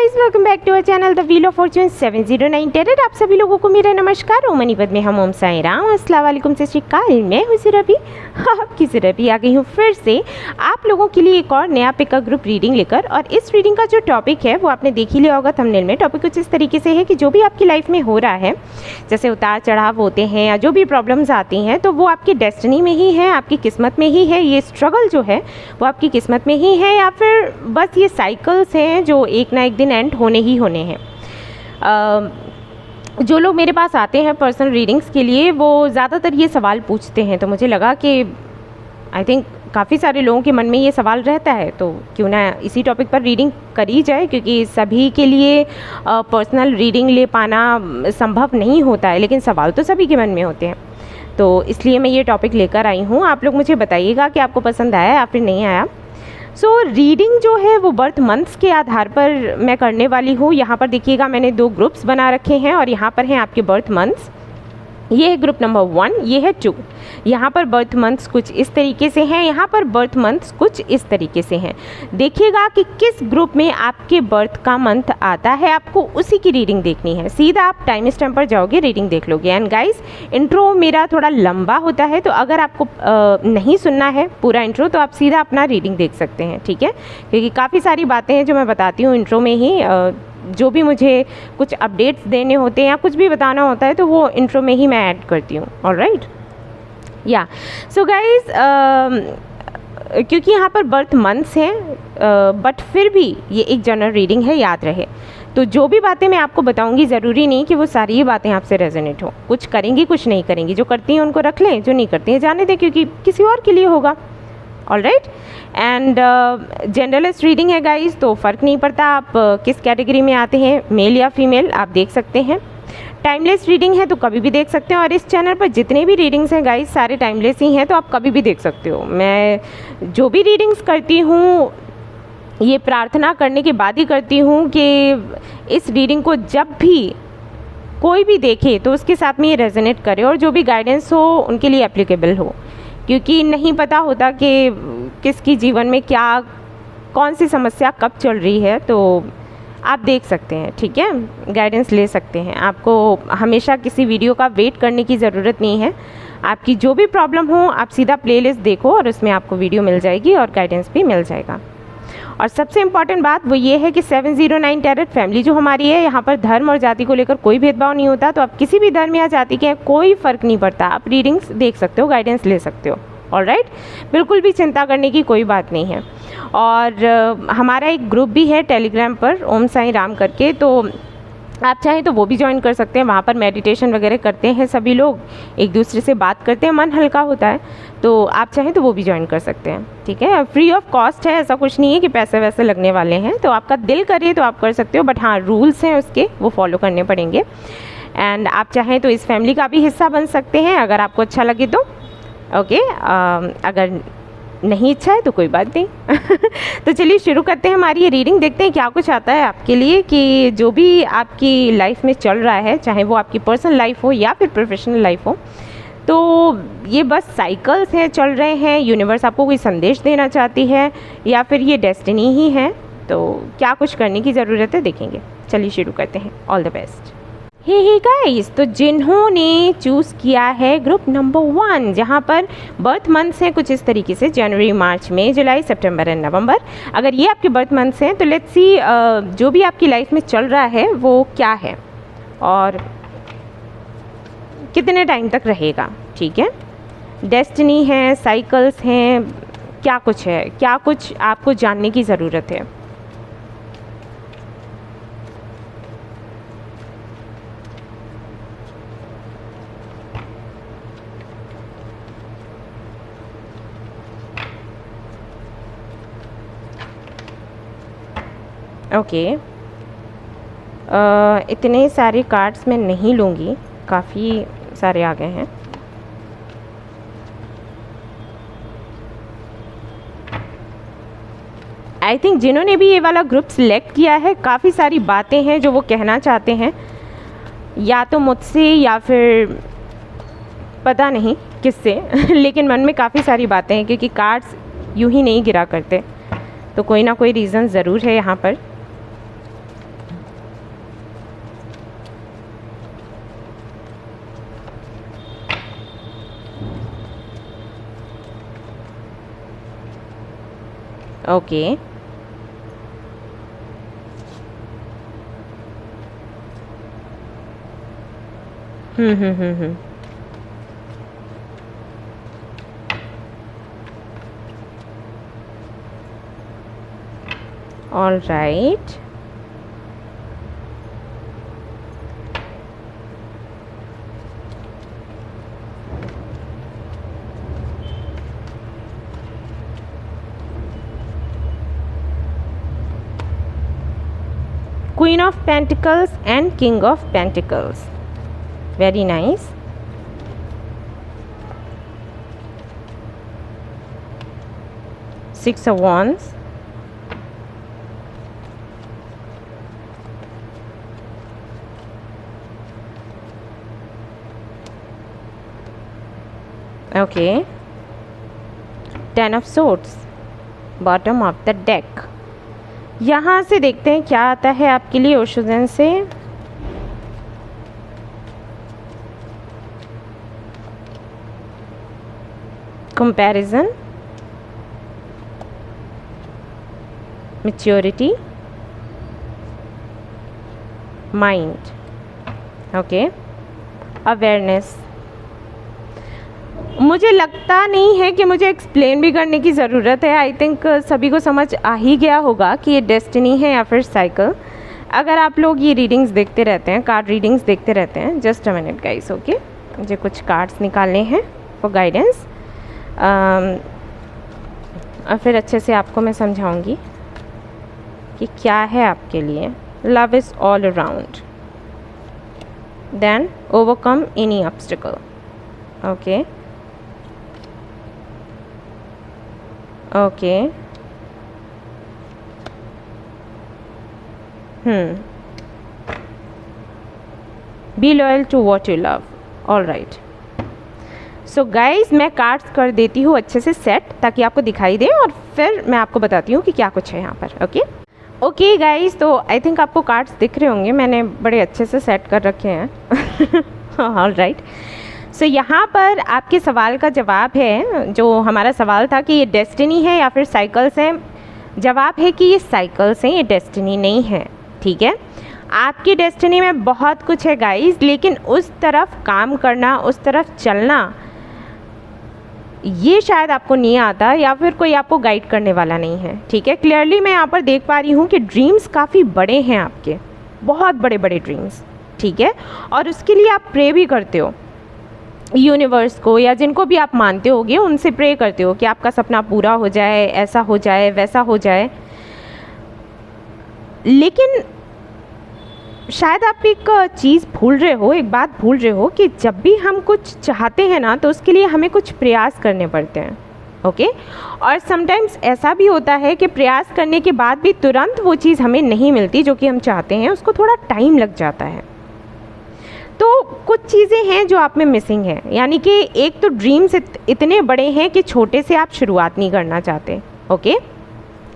Guys, welcome back to our channel the wheel of fortune 709 tarot. आप सभी लोगों को मेरा नमस्कार। ओमनी पद में हम ओम साई राम, अस्सलाम वालेकुम, सत श्री अकाल। मैं हूँ सुरभि, आपकी सुरभि आ गई हूँ फिर से आप लोगों के लिए एक और नया पिकअप ग्रुप रीडिंग लेकर। और इस रीडिंग का जो टॉपिक है वो आपने देख ही लिया होगा थंबनेल में। टॉपिक कुछ इस तरीके से है कि जो भी आपकी लाइफ में हो रहा है, जैसे उतार चढ़ाव होते हैं या जो भी प्रॉब्लम्स आती हैं, तो वो आपकी डेस्टिनी में ही है, आपकी किस्मत में ही है। ये स्ट्रगल जो है वो आपकी किस्मत में ही है, या फिर बस ये साइकिल्स हैं जो एक ना एक दिन एंड होने ही होने हैं। जो लोग मेरे पास आते हैं पर्सनल रीडिंग्स के लिए, वो ज़्यादातर ये सवाल पूछते हैं, तो मुझे लगा कि आई थिंक काफ़ी सारे लोगों के मन में ये सवाल रहता है, तो क्यों ना इसी टॉपिक पर रीडिंग करी जाए, क्योंकि सभी के लिए पर्सनल रीडिंग ले पाना संभव नहीं होता है, लेकिन सवाल तो सभी के मन में होते हैं। तो इसलिए मैं ये टॉपिक लेकर आई हूँ। आप लोग मुझे बताइएगा कि आपको पसंद आया या फिर नहीं आया। रीडिंग जो है वो बर्थ मंथ्स के आधार पर मैं करने वाली हूँ। यहाँ पर देखिएगा मैंने 2 ग्रुप्स बना रखे हैं और यहाँ पर हैं आपके बर्थ मंथ्स। ये है ग्रुप नंबर 1, ये है 2। यहाँ पर बर्थ मंथ्स कुछ इस तरीके से हैं, यहाँ पर बर्थ मंथ्स कुछ इस तरीके से हैं। देखिएगा कि किस ग्रुप में आपके बर्थ का मंथ आता है, आपको उसी की रीडिंग देखनी है। सीधा आप टाइम स्टैम्प पर जाओगे, रीडिंग देख लोगे। एंड गाइस, इंट्रो मेरा थोड़ा लंबा होता है, तो अगर आपको नहीं सुनना है पूरा इंट्रो, तो आप सीधा अपना रीडिंग देख सकते हैं, ठीक है। क्योंकि काफ़ी सारी बातें हैं जो मैं बताती हूँ इंट्रो में ही। जो भी मुझे कुछ अपडेट्स देने होते हैं या कुछ भी बताना होता है, तो वो इंट्रो में ही मैं ऐड करती हूँ। ऑलराइट, या सो गाइस, क्योंकि यहाँ पर बर्थ मंथ्स हैं, बट फिर भी ये एक जनरल रीडिंग है, याद रहे। तो जो भी बातें मैं आपको बताऊंगी, ज़रूरी नहीं कि वो सारी ही बातें आपसे रेजोनेट हो। कुछ करेंगी, कुछ नहीं करेंगी। जो करती हैं उनको रख लें, जो नहीं करती हैं जाने दें, क्योंकि किसी और के लिए होगा। ऑलराइट, एंड जनरलिस्ट रीडिंग है गाइस, तो फ़र्क नहीं पड़ता आप किस कैटेगरी में आते हैं, मेल या फीमेल, आप देख सकते हैं। टाइमलेस रीडिंग है तो कभी भी देख सकते हो, और इस चैनल पर जितने भी रीडिंग्स हैं गाइस सारे टाइमलेस ही हैं, तो आप कभी भी देख सकते हो। मैं जो भी रीडिंग्स करती हूँ ये प्रार्थना करने के बाद ही करती हूँ कि इस रीडिंग को जब भी कोई भी देखे तो उसके साथ में ये रेजोनेट करे, और जो भी गाइडेंस हो उनके लिए एप्लीकेबल हो, क्योंकि नहीं पता होता कि किसकी जीवन में क्या, कौन सी समस्या कब चल रही है। तो आप देख सकते हैं, ठीक है, गाइडेंस ले सकते हैं। आपको हमेशा किसी वीडियो का वेट करने की ज़रूरत नहीं है। आपकी जो भी प्रॉब्लम हो, आप सीधा प्लेलिस्ट देखो और उसमें आपको वीडियो मिल जाएगी और गाइडेंस भी मिल जाएगा। और सबसे इम्पॉर्टेंट बात वो ये है कि 709 टेरर फैमिली जो हमारी है, यहाँ पर धर्म और जाति को लेकर कोई भेदभाव नहीं होता। तो आप किसी भी धर्म या जाति के हैं, कोई फ़र्क नहीं पड़ता, आप रीडिंग्स देख सकते हो, गाइडेंस ले सकते हो। ऑलराइट, बिल्कुल भी चिंता करने की कोई बात नहीं है। और हमारा एक ग्रुप भी है टेलीग्राम पर, ओम साई राम करके, तो आप चाहें तो वो भी ज्वाइन कर सकते हैं। वहाँ पर मेडिटेशन वगैरह करते हैं सभी लोग, एक दूसरे से बात करते हैं, मन हल्का होता है। तो आप चाहें तो वो भी ज्वाइन कर सकते हैं, ठीक है। फ्री ऑफ कॉस्ट है, ऐसा कुछ नहीं है कि पैसे वैसे लगने वाले हैं। तो आपका दिल करे तो आप कर सकते हो, बट हाँ, रूल्स हैं उसके, वो फॉलो करने पड़ेंगे। एंड आप चाहें तो इस फैमिली का भी हिस्सा बन सकते हैं, अगर आपको अच्छा लगे तो। ओके, अगर नहीं इच्छा है तो कोई बात नहीं। तो चलिए शुरू करते हैं हमारी ये रीडिंग, देखते हैं क्या कुछ आता है आपके लिए। कि जो भी आपकी लाइफ में चल रहा है, चाहे वो आपकी पर्सनल लाइफ हो या फिर प्रोफेशनल लाइफ हो, तो ये बस साइकिल्स हैं, चल रहे हैं। यूनिवर्स आपको कोई संदेश देना चाहती है, या फिर ये डेस्टिनी ही है। तो क्या कुछ करने की ज़रूरत है, देखेंगे। चलिए शुरू करते हैं। All the best. Hey guys, तो जिन्होंने चूज़ किया है ग्रुप नंबर 1, जहाँ पर बर्थ मंथ्स हैं कुछ इस तरीके से, जनवरी, मार्च, मई, जुलाई, सितंबर एंड नवंबर। अगर ये आपके बर्थ मंथ्स हैं तो लेट्स सी जो भी आपकी लाइफ में चल रहा है वो क्या है और कितने टाइम तक रहेगा, ठीक है। डेस्टिनी है, साइकिल्स हैं, क्या कुछ है, क्या कुछ आपको जानने की ज़रूरत है। ओके, इतने सारे कार्ड्स मैं नहीं लूँगी, काफ़ी सारे आ गए हैं। आई थिंक जिन्होंने भी ये वाला ग्रुप सिलेक्ट किया है, काफ़ी सारी बातें हैं जो वो कहना चाहते हैं, या तो मुझसे या फिर पता नहीं किससे। लेकिन मन में काफ़ी सारी बातें हैं, क्योंकि कार्ड्स यूँ ही नहीं गिरा करते, तो कोई ना कोई रीज़न ज़रूर है यहाँ पर। Okay. Hmm. All right. Queen of Pentacles and King of Pentacles. Very nice. Six of Wands. Okay. Ten of Swords. Bottom of the deck. यहाँ से देखते हैं क्या आता है आपके लिए ओशोजन से। Comparison, maturity, mind, okay, awareness. मुझे लगता नहीं है कि मुझे एक्सप्लेन भी करने की ज़रूरत है। आई थिंक सभी को समझ आ ही गया होगा कि ये डेस्टिनी है या फिर साइकिल। अगर आप लोग ये रीडिंग्स देखते रहते हैं, कार्ड रीडिंग्स देखते रहते हैं, just a minute guys, okay, मुझे कुछ कार्ड्स निकालने हैं फॉर गाइडेंस, और फिर अच्छे से आपको मैं समझाऊंगी कि क्या है आपके लिए। Love is all around, then overcome any obstacle, okay, okay, be loyal to what you love. All right, so guys मैं कार्ड्स कर देती हूँ अच्छे से सेट, ताकि आपको दिखाई दे, और फिर मैं आपको बताती हूँ कि क्या कुछ है यहाँ पर। ओके ओके गाइज, तो आई थिंक आपको कार्ड्स दिख रहे होंगे, मैंने बड़े अच्छे से सेट कर रखे हैं। ऑल राइट, सो यहाँ पर आपके सवाल का जवाब है, जो हमारा सवाल था कि ये डेस्टिनी है या फिर साइकिल्स हैं। जवाब है कि ये साइकिल्स हैं, ये डेस्टिनी नहीं है। ठीक है, आपकी डेस्टिनी में बहुत कुछ है गाइस, लेकिन उस तरफ काम करना, उस तरफ चलना, ये शायद आपको नहीं आता, या फिर कोई आपको गाइड करने वाला नहीं है। ठीक है, क्लियरली मैं यहाँ पर देख पा रही हूँ कि ड्रीम्स काफ़ी बड़े हैं आपके, बहुत बड़े बड़े ड्रीम्स। ठीक है, और उसके लिए आप प्रे भी करते हो यूनिवर्स को, या जिनको भी आप मानते होगे उनसे प्रे करते हो कि आपका सपना पूरा हो जाए, ऐसा हो जाए, वैसा हो जाए। लेकिन शायद आप एक चीज़ भूल रहे हो, एक बात भूल रहे हो कि जब भी हम कुछ चाहते हैं ना, तो उसके लिए हमें कुछ प्रयास करने पड़ते हैं। ओके, और समटाइम्स ऐसा भी होता है कि प्रयास करने के बाद भी तुरंत वो चीज़ हमें नहीं मिलती जो कि हम चाहते हैं, उसको थोड़ा टाइम लग जाता है। तो कुछ चीज़ें हैं जो आप में मिसिंग है, यानी कि एक तो ड्रीम्स इतने बड़े हैं कि छोटे से आप शुरुआत नहीं करना चाहते। ओके,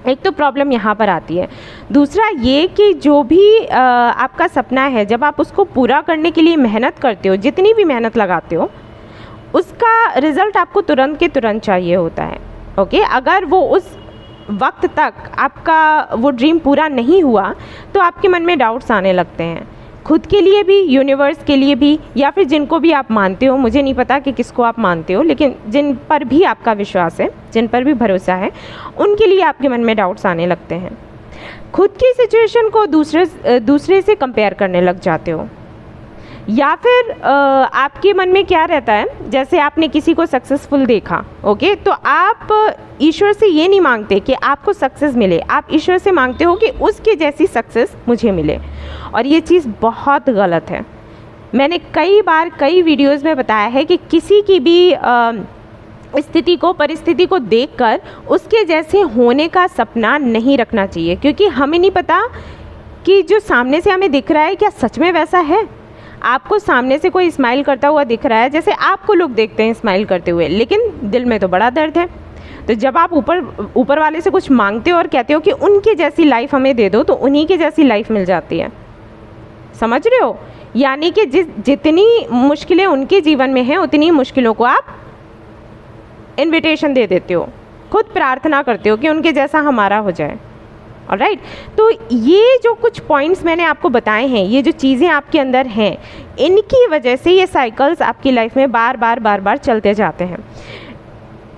एक तो प्रॉब्लम यहाँ पर आती है। दूसरा ये कि जो भी आपका सपना है, जब आप उसको पूरा करने के लिए मेहनत करते हो, जितनी भी मेहनत लगाते हो, उसका रिज़ल्ट आपको तुरंत के तुरंत चाहिए होता है। ओके, अगर वो उस वक्त तक आपका वो ड्रीम पूरा नहीं हुआ, तो आपके मन में डाउट्स आने लगते हैं, खुद के लिए भी, यूनिवर्स के लिए भी, या फिर जिनको भी आप मानते हो। मुझे नहीं पता कि किसको आप मानते हो, लेकिन जिन पर भी आपका विश्वास है, जिन पर भी भरोसा है, उनके लिए आपके मन में डाउट्स आने लगते हैं। खुद की सिचुएशन को दूसरे से कंपेयर करने लग जाते हो, या फिर आपके मन में क्या रहता है, जैसे आपने किसी को सक्सेसफुल देखा, ओके, तो आप ईश्वर से ये नहीं मांगते कि आपको सक्सेस मिले, आप ईश्वर से मांगते हो कि उसकी जैसी सक्सेस मुझे मिले। और ये चीज़ बहुत गलत है। मैंने कई बार कई वीडियोस में बताया है कि किसी की भी स्थिति को, परिस्थिति को देखकर उसके जैसे होने का सपना नहीं रखना चाहिए, क्योंकि हमें नहीं पता कि जो सामने से हमें दिख रहा है क्या सच में वैसा है। आपको सामने से कोई स्माइल करता हुआ दिख रहा है, जैसे आपको लोग देखते हैं स्माइल करते हुए, लेकिन दिल में तो बड़ा दर्द है। तो जब आप ऊपर वाले से कुछ मांगते हो और कहते हो कि उनकी जैसी लाइफ हमें दे दो, तो उन्हीं की जैसी लाइफ मिल जाती है। समझ रहे हो? यानी कि जितनी मुश्किलें उनके जीवन में हैं, उतनी मुश्किलों को आप इनविटेशन दे देते हो। खुद प्रार्थना करते हो कि उनके जैसा हमारा हो जाए। ऑलराइट, तो ये जो कुछ पॉइंट्स मैंने आपको बताए हैं, ये जो चीज़ें आपके अंदर हैं, इनकी वजह से ये साइकिल्स आपकी लाइफ में बार बार चलते जाते हैं।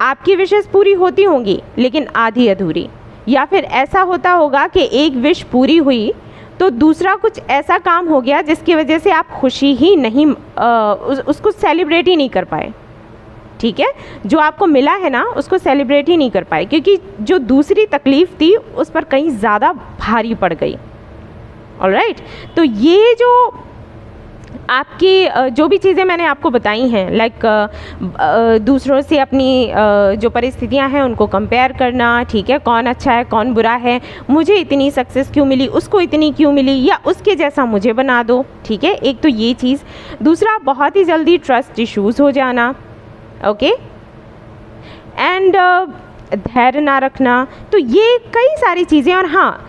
आपकी विशेस पूरी होती होंगी लेकिन आधी अधूरी, या फिर ऐसा होता होगा कि एक विश पूरी हुई तो दूसरा कुछ ऐसा काम हो गया जिसकी वजह से आप खुशी ही नहीं उसको सेलिब्रेट ही नहीं कर पाए। ठीक है, जो आपको मिला है ना उसको सेलिब्रेट ही नहीं कर पाए, क्योंकि जो दूसरी तकलीफ़ थी उस पर कहीं ज़्यादा भारी पड़ गई। ऑलराइट, तो ये जो आपकी जो भी चीज़ें मैंने आपको बताई हैं, लाइक दूसरों से अपनी जो परिस्थितियां हैं उनको कंपेयर करना, ठीक है, कौन अच्छा है कौन बुरा है, मुझे इतनी सक्सेस क्यों मिली उसको इतनी क्यों मिली, या उसके जैसा मुझे बना दो। ठीक है, एक तो ये चीज़। दूसरा, बहुत ही जल्दी ट्रस्ट इश्यूज़ हो जाना, ओके, एंड धैर्य ना रखना। तो ये कई सारी चीज़ें। और हाँ,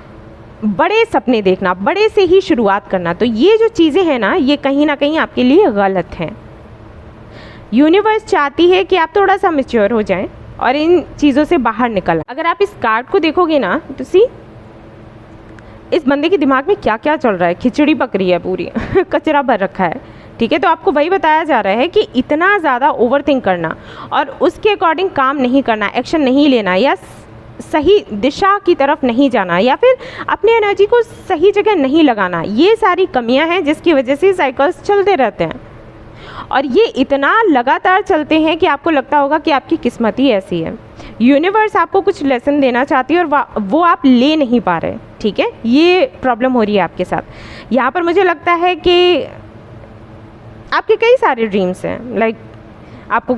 बड़े सपने देखना, बड़े से ही शुरुआत करना, तो ये जो चीज़ें हैं ना ये कहीं ना कहीं आपके लिए गलत हैं। यूनिवर्स चाहती है कि आप थोड़ा सा मैच्योर हो जाएं और इन चीज़ों से बाहर निकल। अगर आप इस कार्ड को देखोगे ना तो सी इस बंदे के दिमाग में क्या क्या चल रहा है, खिचड़ी पक रही है पूरी कचरा भर रखा है। ठीक है, तो आपको वही बताया जा रहा है कि इतना ज़्यादा ओवरथिंक करना और उसके अकॉर्डिंग काम नहीं करना, एक्शन नहीं लेना, या सही दिशा की तरफ नहीं जाना, या फिर अपनी एनर्जी को सही जगह नहीं लगाना, ये सारी कमियां हैं जिसकी वजह से साइकिल्स चलते रहते हैं। और ये इतना लगातार चलते हैं कि आपको लगता होगा कि आपकी किस्मत ही ऐसी है। यूनिवर्स आपको कुछ लेसन देना चाहती है और वो आप ले नहीं पा रहे। ठीक है, ये प्रॉब्लम हो रही है आपके साथ। यहाँ पर मुझे लगता है कि आपके कई सारे ड्रीम्स हैं, लाइक आपको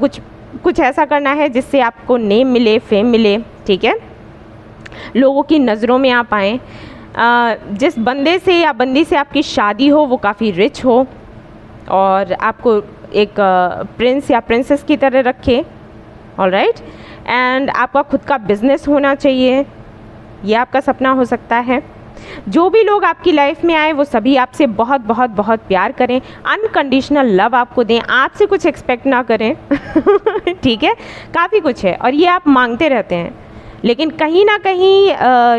कुछ ऐसा करना है जिससे आपको नेम मिले, फेम मिले, ठीक है, लोगों की नज़रों में आप आएँ। जिस बंदे से या बंदी से आपकी शादी हो वो काफ़ी रिच हो और आपको एक प्रिंस या प्रिंसेस की तरह रखे। ऑलराइट, एंड आपका खुद का बिजनेस होना चाहिए, ये आपका सपना हो सकता है। जो भी लोग आपकी लाइफ में आए वो सभी आपसे बहुत बहुत बहुत प्यार करें, अनकंडीशनल लव आपको दें, आपसे कुछ एक्सपेक्ट ना करें ठीक है, काफ़ी कुछ है और ये आप मांगते रहते हैं। लेकिन कहीं ना कहीं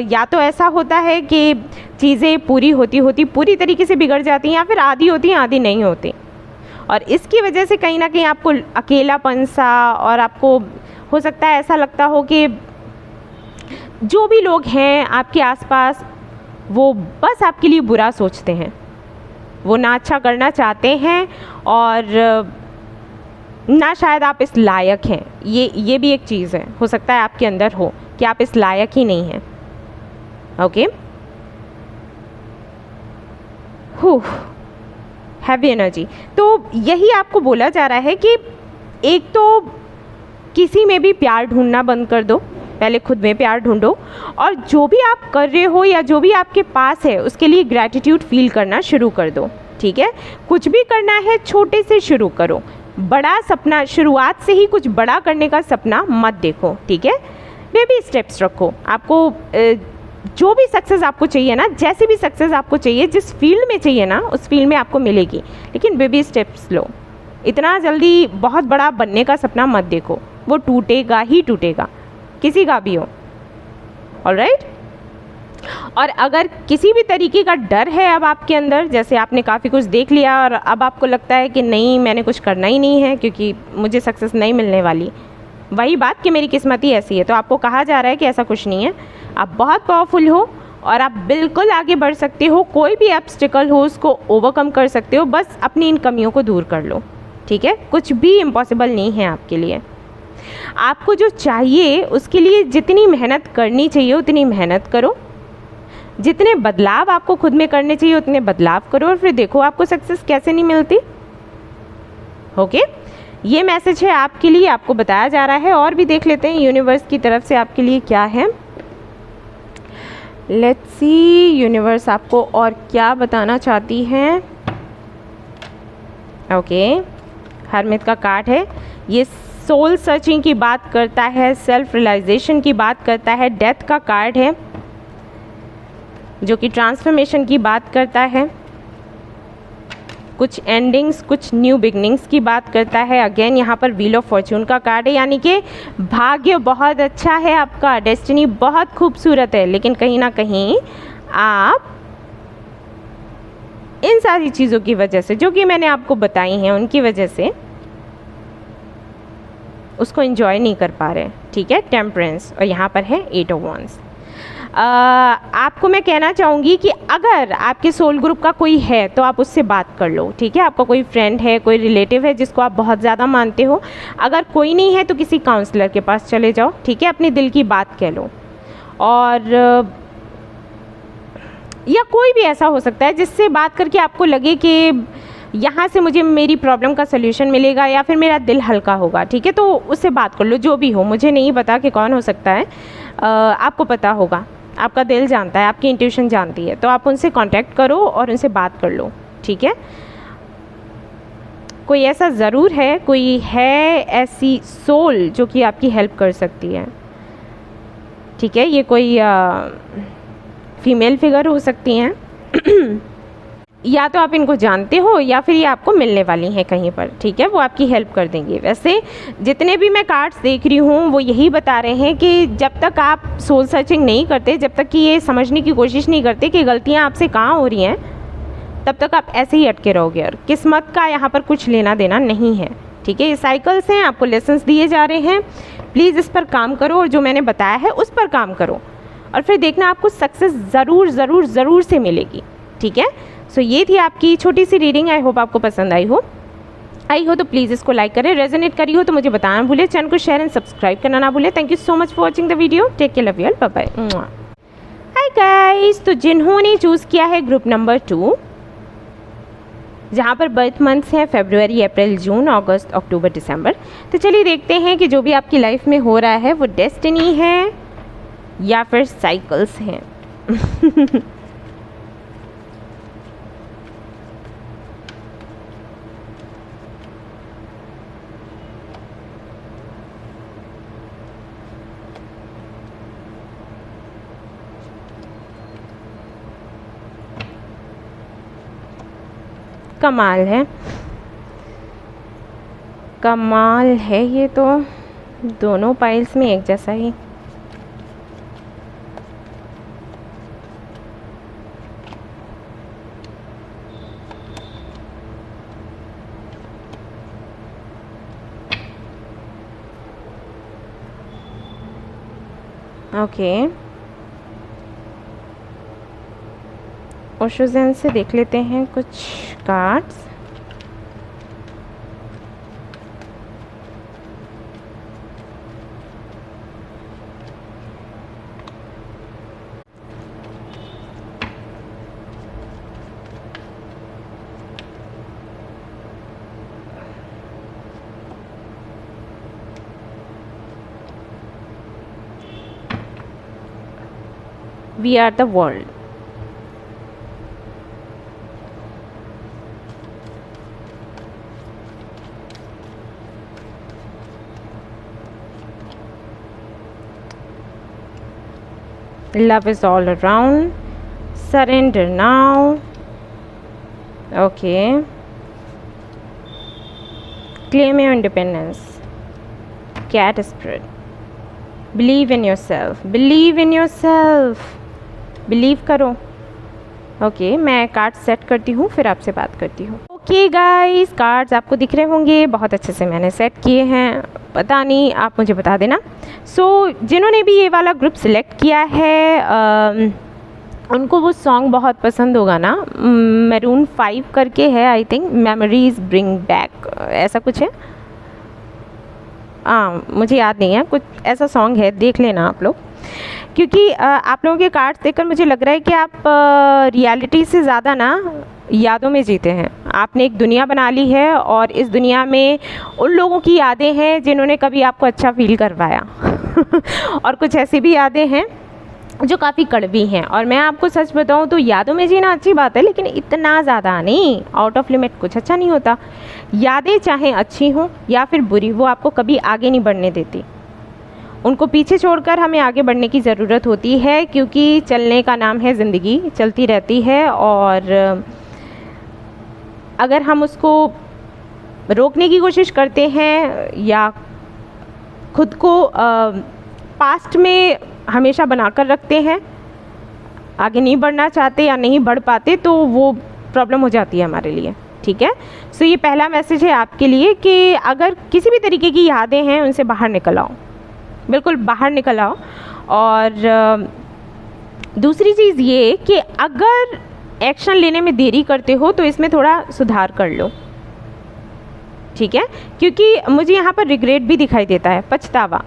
या तो ऐसा होता है कि चीज़ें पूरी होती पूरी तरीके से बिगड़ जाती हैं, या फिर आधी होती हैं आधी नहीं होती, और इसकी वजह से कहीं ना कहीं आपको अकेलापन सा, और आपको हो सकता है ऐसा लगता हो कि जो भी लोग हैं आपके आसपास वो बस आपके लिए बुरा सोचते हैं, वो ना अच्छा करना चाहते हैं और ना शायद आप इस लायक हैं। ये भी एक चीज़ है, हो सकता है आपके अंदर हो कि आप इस लायक ही नहीं हैं। Okay, heavy energy. तो यही आपको बोला जा रहा है कि एक तो किसी में भी प्यार ढूंढना बंद कर दो, पहले खुद में प्यार ढूंढो, और जो भी आप कर रहे हो या जो भी आपके पास है उसके लिए ग्रैटिट्यूड फील करना शुरू कर दो। ठीक है, कुछ भी करना है छोटे से शुरू करो, बड़ा सपना शुरुआत से ही कुछ बड़ा करने का सपना मत देखो। ठीक है, बेबी स्टेप्स रखो। आपको जो भी सक्सेस आपको चाहिए ना, जैसे भी सक्सेस आपको चाहिए, जिस फील्ड में चाहिए ना उस फील्ड में आपको मिलेगी, लेकिन बेबी स्टेप्स लो। इतना जल्दी बहुत बड़ा बनने का सपना मत देखो, वो टूटेगा ही टूटेगा, किसी का भी हो। ऑलराइट, और अगर किसी भी तरीके का डर है अब आपके अंदर, जैसे आपने काफ़ी कुछ देख लिया और अब आपको लगता है कि नहीं मैंने कुछ करना ही नहीं है क्योंकि मुझे सक्सेस नहीं मिलने वाली, वही बात कि मेरी किस्मत ही ऐसी है, तो आपको कहा जा रहा है कि ऐसा कुछ नहीं है, आप बहुत पावरफुल हो और आप बिल्कुल आगे बढ़ सकते हो। कोई भी ऑब्स्टिकल हो उसको ओवरकम कर सकते हो, बस अपनी इन कमियों को दूर कर लो। ठीक है, कुछ भी इम्पॉसिबल नहीं है आपके लिए। आपको जो चाहिए उसके लिए जितनी मेहनत करनी चाहिए उतनी मेहनत करो, जितने बदलाव आपको खुद में करने चाहिए उतने बदलाव करो, और फिर देखो आपको सक्सेस कैसे नहीं मिलती। ओके, ये मैसेज है आपके लिए, आपको बताया जा रहा है। और भी देख लेते हैं यूनिवर्स की तरफ से आपके लिए क्या है। लेट्स सी यूनिवर्स आपको और क्या बताना चाहती हैं। ओके, हरमित का कार्ड है, ये सोल सर्चिंग की बात करता है, सेल्फ रियलाइजेशन की बात करता है। डेथ का कार्ड है जो कि ट्रांसफॉर्मेशन की बात करता है। कुछ एंडिंग्स, कुछ न्यू बिगनिंग्स की बात करता है। अगेन यहाँ पर व्हील ऑफ फॉर्चून का कार्ड है, यानी कि भाग्य बहुत अच्छा है आपका, डेस्टिनी बहुत खूबसूरत है, लेकिन कहीं ना कहीं आप इन सारी चीज़ों की वजह से जो कि मैंने आपको बताई हैं उनकी वजह से उसको एंजॉय नहीं कर पा रहे। ठीक है, टेम्परेंस, और यहाँ पर है 8 ऑफ वॉन्ड्स। आपको मैं कहना चाहूँगी कि अगर आपके सोल ग्रुप का कोई है तो आप उससे बात कर लो। ठीक है, आपका कोई फ्रेंड है, कोई रिलेटिव है जिसको आप बहुत ज़्यादा मानते हो। अगर कोई नहीं है तो किसी काउंसलर के पास चले जाओ। ठीक है, अपने दिल की बात कह लो। और या कोई भी ऐसा हो सकता है जिससे बात करके आपको लगे कि यहाँ से मुझे मेरी प्रॉब्लम का सल्यूशन मिलेगा या फिर मेरा दिल हल्का होगा। ठीक है, तो उससे बात कर लो, जो भी हो। मुझे नहीं पता कि कौन हो सकता है, आपको पता होगा, आपका दिल जानता है, आपकी इंट्यूशन जानती है, तो आप उनसे कांटेक्ट करो और उनसे बात कर लो। ठीक है, कोई ऐसा ज़रूर है, कोई है ऐसी सोल जो कि आपकी हेल्प कर सकती है। ठीक है, ये कोई फीमेल फिगर हो सकती हैं या तो आप इनको जानते हो या फिर ये आपको मिलने वाली हैं कहीं पर। ठीक है, वो आपकी हेल्प कर देंगे। वैसे जितने भी मैं कार्ड्स देख रही हूँ वो यही बता रहे हैं कि जब तक आप सोल सर्चिंग नहीं करते, जब तक कि ये समझने की कोशिश नहीं करते कि गलतियाँ आपसे कहाँ हो रही हैं, तब तक आप ऐसे ही अटके रहोगे और किस्मत का यहाँ पर कुछ लेना देना नहीं है। ठीक है, ये साइकिल्स हैं, आपको लेसन्स दिए जा रहे हैं। प्लीज़ इस पर काम करो और जो मैंने बताया है उस पर काम करो और फिर देखना आपको सक्सेस ज़रूर ज़रूर ज़रूर से मिलेगी। ठीक है, सो ये थी आपकी छोटी सी रीडिंग। आई होप आपको पसंद आई हो तो प्लीज़ इसको लाइक करें, रेजोनेट करी हो तो मुझे बताना ना भूले, चैनल को शेयर एंड सब्सक्राइब करना ना भूले। Thank you so much for watching the video. Take care, love you all, bye bye. Hi guys, तो जिन्होंने चूज़ किया है ग्रुप नंबर 2, जहाँ पर बर्थ मंथ्स हैं फरवरी, अप्रैल, जून, अगस्त, अक्टूबर, दिसंबर, तो चलिए देखते हैं कि जो भी आपकी लाइफ में हो रहा है वो डेस्टिनी है या फिर साइकिल्स हैं। कमाल है, कमाल है, ये तो दोनों पाइल्स में एक जैसा ही। ओके, ओशोजन से देख लेते हैं कुछ cards. We are the world. Love is all around. Surrender now. Okay. Claim your independence. Cat spirit. Believe in yourself. Believe in yourself. Believe करो। ओके, मैं कार्ड सेट करती हूँ, फिर आपसे बात करती हूँ। ओके गाइस, कार्ड्स आपको दिख रहे होंगे, बहुत अच्छे से मैंने सेट किए हैं, पता नहीं, आप मुझे बता देना। जिन्होंने भी ये वाला ग्रुप सिलेक्ट किया है उनको वो सॉन्ग बहुत पसंद होगा ना, मैरून 5 करके है, I think memories bring back, ऐसा कुछ है। मुझे याद नहीं है, कुछ ऐसा सॉन्ग है, देख लेना आप लोग, क्योंकि आप लोगों के कार्ड्स देखकर मुझे लग रहा है कि आप रियलिटी से ज़्यादा ना यादों में जीते हैं। आपने एक दुनिया बना ली है और इस दुनिया में उन लोगों की यादें हैं जिन्होंने कभी आपको अच्छा फील करवाया और कुछ ऐसी भी यादें हैं जो काफ़ी कड़वी हैं। और मैं आपको सच बताऊं तो यादों में जीना अच्छी बात है, लेकिन इतना ज़्यादा नहीं, आउट ऑफ लिमिट कुछ अच्छा नहीं होता। यादें चाहे अच्छी हों या फिर बुरी, वो आपको कभी आगे नहीं बढ़ने देती। उनको पीछे छोड़कर हमें आगे बढ़ने की ज़रूरत होती है, क्योंकि चलने का नाम है ज़िंदगी, चलती रहती है और अगर हम उसको रोकने की कोशिश करते हैं या खुद को पास्ट में हमेशा बनाकर रखते हैं, आगे नहीं बढ़ना चाहते या नहीं बढ़ पाते, तो वो प्रॉब्लम हो जाती है हमारे लिए। ठीक है, सो ये पहला मैसेज है आपके लिए कि अगर किसी भी तरीके की यादें हैं उनसे बाहर निकल आओ, बिल्कुल बाहर निकल आओ। और दूसरी चीज़ ये कि अगर एक्शन लेने में देरी करते हो तो इसमें थोड़ा सुधार कर लो। ठीक है, क्योंकि मुझे यहाँ पर रिग्रेट भी दिखाई देता है, पछतावा।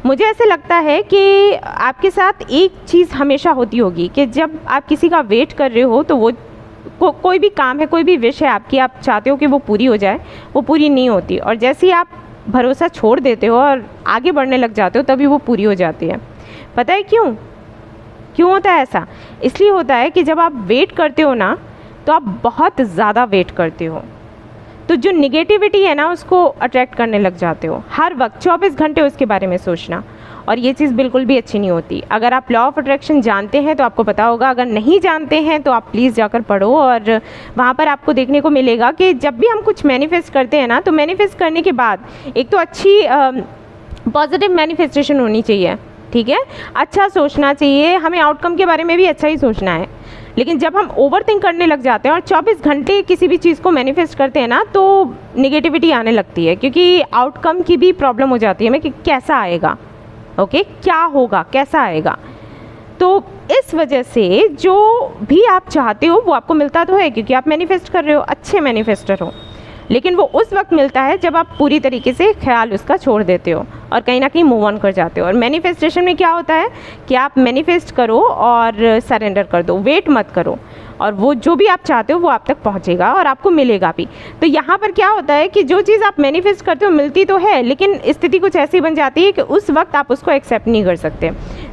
मुझे ऐसे लगता है कि आपके साथ एक चीज़ हमेशा होती होगी कि जब आप किसी का वेट कर रहे हो तो वो कोई भी काम है, कोई भी विश है आपकी, आप चाहते हो कि वो पूरी हो जाए, वो पूरी नहीं होती। और जैसे ही आप भरोसा छोड़ देते हो और आगे बढ़ने लग जाते हो तभी वो पूरी हो जाती है। पता है क्यों होता है ऐसा? इसलिए होता है कि जब आप वेट करते हो ना तो आप बहुत ज़्यादा वेट करते हो, तो जो निगेटिविटी है ना उसको अट्रैक्ट करने लग जाते हो, हर वक्त 24 घंटे उसके बारे में सोचना, और ये चीज़ बिल्कुल भी अच्छी नहीं होती। अगर आप लॉ ऑफ अट्रैक्शन जानते हैं तो आपको पता होगा, अगर नहीं जानते हैं तो आप प्लीज़ जाकर पढ़ो, और वहाँ पर आपको देखने को मिलेगा कि जब भी हम कुछ मैनिफेस्ट करते हैं ना, तो मैनिफेस्ट करने के बाद एक तो अच्छी पॉजिटिव मैनिफेस्टेशन होनी चाहिए। ठीक है, अच्छा सोचना चाहिए, हमें आउटकम के बारे में भी अच्छा ही सोचना है। लेकिन जब हम ओवर थिंक करने लग जाते हैं और 24 घंटे किसी भी चीज़ को मैनिफेस्ट करते हैं ना, तो नेगेटिविटी आने लगती है, क्योंकि आउटकम की भी प्रॉब्लम हो जाती है हमें कि कैसा आएगा, ओके, क्या होगा, कैसा आएगा। तो इस वजह से जो भी आप चाहते हो वो आपको मिलता तो है, क्योंकि आप मैनिफेस्ट कर रहे हो, अच्छे मैनिफेस्टर हो, लेकिन वो उस वक्त मिलता है जब आप पूरी तरीके से ख्याल उसका छोड़ देते हो और कहीं ना कहीं मूव ऑन कर जाते हो। और मैनिफेस्टेशन में क्या होता है कि आप मैनिफेस्ट करो और सरेंडर कर दो, वेट मत करो, और वो जो भी आप चाहते हो वो आप तक पहुंचेगा और आपको मिलेगा भी। तो यहाँ पर क्या होता है कि जो चीज़ आप मैनिफेस्ट करते हो मिलती तो है, लेकिन स्थिति कुछ ऐसी बन जाती है कि उस वक्त आप उसको एक्सेप्ट नहीं कर सकते,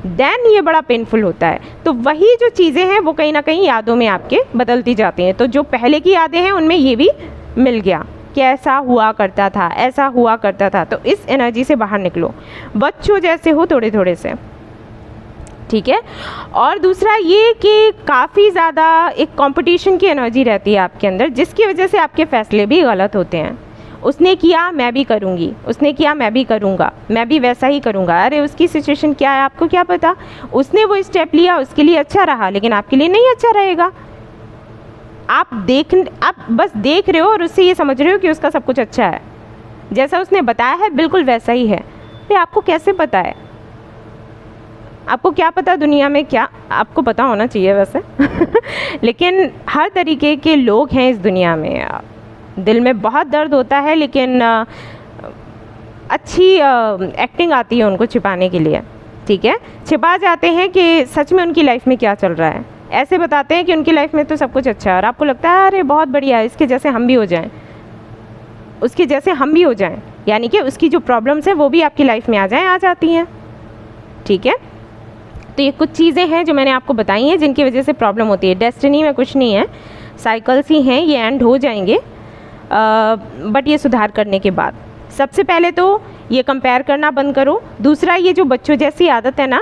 देन ये बड़ा पेनफुल होता है। तो वही जो चीज़ें हैं वो कहीं ना कहीं यादों में आपके बदलती जाती हैं। तो जो पहले की यादें हैं उनमें ये भी मिल गया कि ऐसा हुआ करता था, ऐसा हुआ करता था। तो इस एनर्जी से बाहर निकलो, बच्चों जैसे हो थोड़े थोड़े से। ठीक है, और दूसरा ये कि काफ़ी ज़्यादा एक कंपटीशन की एनर्जी रहती है आपके अंदर, जिसकी वजह से आपके फैसले भी गलत होते हैं। उसने किया मैं भी करूँगी, उसने किया मैं भी करूँगा, मैं भी वैसा ही करूँगा। अरे उसकी सिचुएशन क्या है आपको क्या पता, उसने वो स्टेप लिया उसके लिए अच्छा रहा, लेकिन आपके लिए नहीं अच्छा रहेगा। आप बस देख रहे हो और उससे ये समझ रहे हो कि उसका सब कुछ अच्छा है, जैसा उसने बताया है बिल्कुल वैसा ही है। फिर आपको कैसे पता है? आपको क्या पता दुनिया में क्या, आपको पता होना चाहिए वैसे लेकिन हर तरीके के लोग हैं इस दुनिया में, दिल में बहुत दर्द होता है, लेकिन अच्छी एक्टिंग आती है उनको छिपाने के लिए। ठीक है, छिपा जाते हैं कि सच में उनकी लाइफ में क्या चल रहा है, ऐसे बताते हैं कि उनकी लाइफ में तो सब कुछ अच्छा है, और आपको लगता है अरे बहुत बढ़िया है, इसके जैसे हम भी हो जाएं, उसके जैसे हम भी हो जाएं, यानी कि उसकी जो प्रॉब्लम्स हैं वो भी आपकी लाइफ में आ जाती हैं। ठीक है, तो ये कुछ चीज़ें हैं जो मैंने आपको बताई हैं जिनकी वजह से प्रॉब्लम होती है। डेस्टिनी में कुछ नहीं है, साइकिल्स ही हैं, ये एंड हो जाएंगे, बट ये सुधार करने के बाद। सबसे पहले तो ये कंपेयर करना बंद करो। दूसरा, ये जो बच्चों जैसी आदत है ना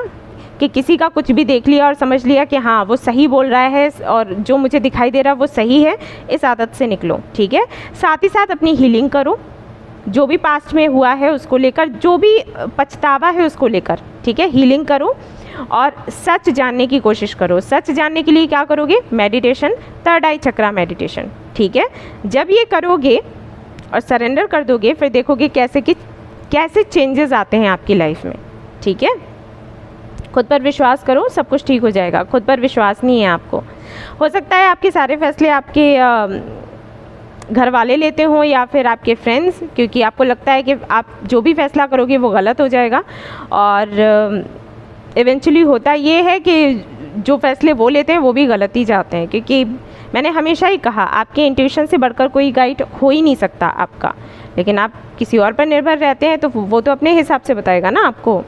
कि किसी का कुछ भी देख लिया और समझ लिया कि हाँ वो सही बोल रहा है और जो मुझे दिखाई दे रहा है वो सही है, इस आदत से निकलो। ठीक है, साथ ही साथ अपनी हीलिंग करो, जो भी पास्ट में हुआ है उसको लेकर, जो भी पछतावा है उसको लेकर। ठीक है, हीलिंग करो और सच जानने की कोशिश करो। सच जानने के लिए क्या करोगे? मेडिटेशन, थर्ड आई चक्रा मेडिटेशन। ठीक है, जब ये करोगे और सरेंडर कर दोगे, फिर देखोगे कैसे चेंजेस आते हैं आपकी लाइफ में। ठीक है, खुद पर विश्वास करो, सब कुछ ठीक हो जाएगा। खुद पर विश्वास नहीं है आपको, हो सकता है आपके सारे फैसले आपके घर वाले लेते हों या फिर आपके फ्रेंड्स, क्योंकि आपको लगता है कि आप जो भी फैसला करोगे वो गलत हो जाएगा। और इवेंचुअली होता ये है कि जो फैसले वो लेते हैं वो भी गलत ही जाते हैं, क्योंकि मैंने हमेशा ही कहा आपके इंट्यूशन से बढ़कर कोई गाइड हो ही नहीं सकता आपका। लेकिन आप किसी और पर निर्भर रहते हैं तो वो तो अपने हिसाब से बताएगा ना आपको,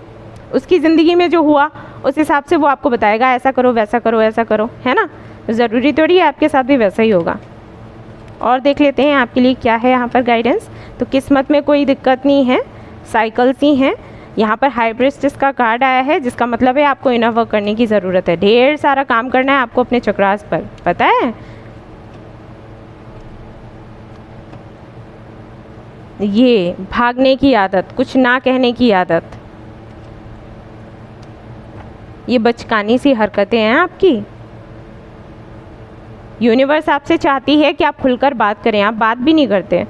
उसकी ज़िंदगी में जो हुआ उस हिसाब से वो आपको बताएगा, ऐसा करो वैसा करो ऐसा करो, है ना। ज़रूरी थोड़ी है आपके साथ भी वैसा ही होगा। और देख लेते हैं आपके लिए क्या है यहाँ पर गाइडेंस। तो किस्मत में कोई दिक्कत नहीं है, साइकिल्स ही हैं। यहाँ पर हाई प्रीस्टेस का कार्ड आया है, जिसका मतलब है आपको इनर वर्क करने की ज़रूरत है, ढेर सारा काम करना है आपको अपने चक्रास पर, पता है। ये भागने की आदत, कुछ ना कहने की आदत, ये बचकानी सी हरकतें हैं आपकी। यूनिवर्स आपसे चाहती है कि आप खुलकर बात करें, आप बात भी नहीं करते।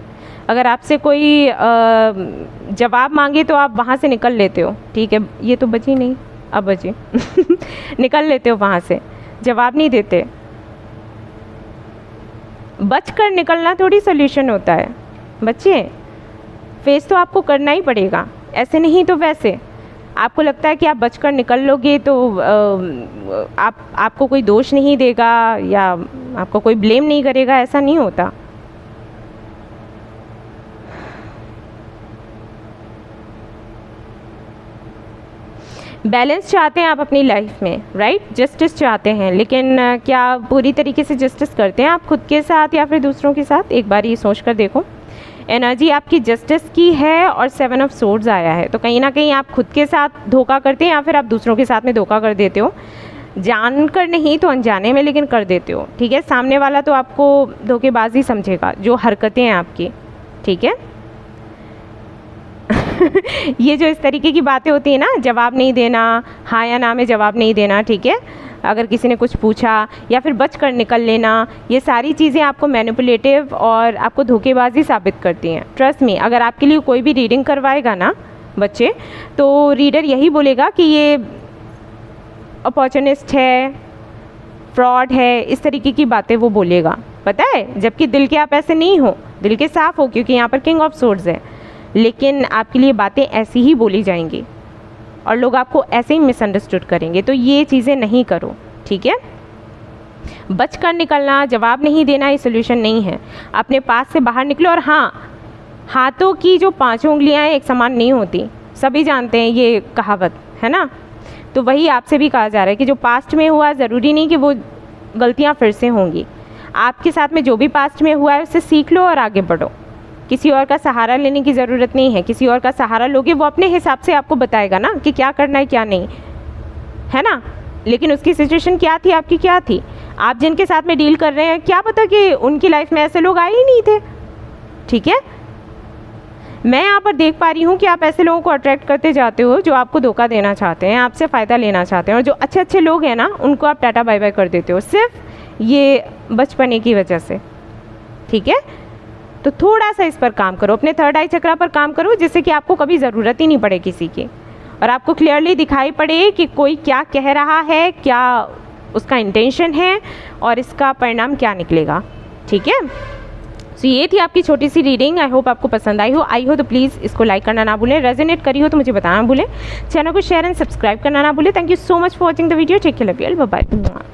अगर आपसे कोई जवाब मांगे तो आप वहाँ से निकल लेते हो। ठीक है, ये तो बची नहीं, अब बची निकल लेते हो वहाँ से, जवाब नहीं देते। बचकर निकलना थोड़ी सोल्यूशन होता है बच्चे, फेस तो आपको करना ही पड़ेगा, ऐसे नहीं तो वैसे। आपको लगता है कि आप बचकर निकल लोगे तो आपको कोई दोष नहीं देगा या आपको कोई ब्लेम नहीं करेगा, ऐसा नहीं होता। बैलेंस चाहते हैं आप अपनी लाइफ में, राइट, जस्टिस चाहते हैं, लेकिन क्या पूरी तरीके से जस्टिस करते हैं आप खुद के साथ या फिर दूसरों के साथ? एक बार ये सोच कर देखो। एनर्जी आपकी जस्टिस की है और 7 ऑफ सोर्ड्स आया है, तो कहीं ना कहीं आप खुद के साथ धोखा करते हैं या फिर आप दूसरों के साथ में धोखा कर देते हो, जानकर नहीं तो अनजाने में, लेकिन कर देते हो। ठीक है, सामने वाला तो आपको धोखेबाजी समझेगा, जो हरकतें हैं आपकी। ठीक है ये जो इस तरीके की बातें होती है ना, जवाब नहीं देना, हाँ या ना में जवाब नहीं देना, ठीक है, अगर किसी ने कुछ पूछा या फिर बच कर निकल लेना, ये सारी चीज़ें आपको मैनिपुलेटिव और आपको धोखेबाजी साबित करती हैं। ट्रस्ट मी, अगर आपके लिए कोई भी रीडिंग करवाएगा ना बच्चे, तो रीडर यही बोलेगा कि ये अपॉर्चुनिस्ट है, फ्रॉड है, इस तरीके की बातें वो बोलेगा, पता है, जबकि दिल के आप ऐसे नहीं हो, दिल के साफ हो, क्योंकि यहाँ पर किंग ऑफ सोर्ड्स है, लेकिन आपके लिए बातें ऐसी ही बोली जाएंगी और लोग आपको ऐसे ही मिसअंडरस्टूड करेंगे। तो ये चीज़ें नहीं करो, ठीक है। बच कर निकलना, जवाब नहीं देना, ये सोल्यूशन नहीं है। अपने पास से बाहर निकलो। और हाँ, हाथों की जो 5 उंगलियां एक समान नहीं होती, सभी जानते हैं ये कहावत, है ना। तो वही आपसे भी कहा जा रहा है कि जो पास्ट में हुआ ज़रूरी नहीं कि वो गलतियाँ फिर से होंगी। आपके साथ में जो भी पास्ट में हुआ है उससे सीख लो और आगे बढ़ो। किसी और का सहारा लेने की ज़रूरत नहीं है। किसी और का सहारा लोगे, वो अपने हिसाब से आपको बताएगा ना कि क्या करना है क्या नहीं, है ना। लेकिन उसकी सिचुएशन क्या थी, आपकी क्या थी, आप जिनके साथ में डील कर रहे हैं, क्या पता कि उनकी लाइफ में ऐसे लोग आए ही नहीं थे। ठीक है, मैं यहाँ पर देख पा रही हूँ कि आप ऐसे लोगों को अट्रैक्ट करते जाते हो जो आपको धोखा देना चाहते हैं, आपसे फ़ायदा लेना चाहते हैं, और जो अच्छे अच्छे लोग हैं ना उनको आप टाटा बाय बाय कर देते हो, सिर्फ ये बचपने की वजह से। ठीक है, तो थोड़ा सा इस पर काम करो, अपने थर्ड आई चक्रा पर काम करो, जिससे कि आपको कभी ज़रूरत ही नहीं पड़े किसी की, और आपको क्लियरली दिखाई पड़े कि कोई क्या कह रहा है, क्या उसका इंटेंशन है और इसका परिणाम क्या निकलेगा। ठीक है, तो ये थी आपकी छोटी सी रीडिंग। आई होप आपको पसंद आई हो तो प्लीज़ इसको लाइक करना ना भूलें, रेजोनेट करी हो तो मुझे बताना भूलें, चैनल को शेयर एंड सब्सक्राइब करना ना भूलें। Thank you so much for watching the video. Take care, love you, bye bye.